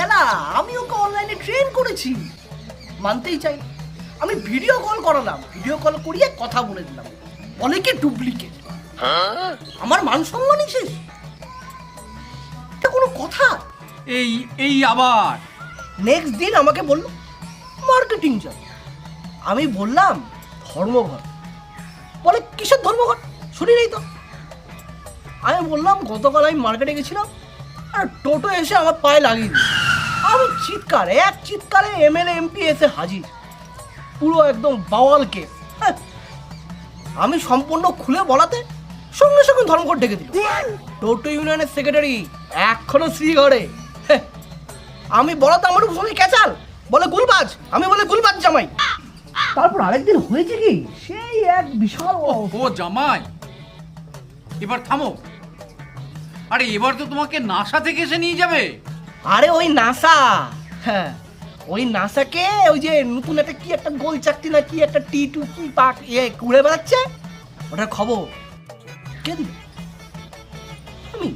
খেলা, আমি ওকে অনলাইনে ট্রেন করেছি, মানতেই চাই। আমি ভিডিও কল করালাম, ভিডিও কল করিয়ে কথা বলে দিলাম, বলে কি ডুপ্লিকেট। আমার মান সম্মানই শেষ। এটা কোনো কথা? এই এই আবার নেক্সট দিন আমাকে বলল মার্কেটিং জব। আমি বললাম ধর্মঘট। বলে কিসের ধর্মঘট, শুনি নেই তো। আমি বললাম গতকাল আমি মার্কেটে গেছিলাম আর টোটো এসে আমার পায়ে লাগিয়ে দিল। আমি চিৎকারে এমএলএ এমপি এসে হাজির, পুরো একদম বাওয়াল কেস। আমি সম্পূর্ণ খুলে বলাতে সঙ্গে সঙ্গে ধর্মঘট ডেকে দিল। টোটো ইউনিয়নের সেক্রেটারি এখনো শ্রীঘরে। আমি বলাতে আমার সঙ্গে ক্যাচাল, বলে গুলবাজ। আমি বলে গুলবাজ জামাই। তারপর আরেকদিন হয়েছে কি, সেই এক বিশাল ও জামাই, এবার থামো। আরে এবার তো তোমাকে নাসা থেকে এসে নিয়ে যাবে। আরে ওই নাসা, হ্যাঁ ওই নাসাকে ওই যে নতুন একটা কি একটা গোল চাকরি না কি একটা টি2 কি পাক ঘুরে বেড়াচ্ছে, ওটার খবর কে দিল? আমি।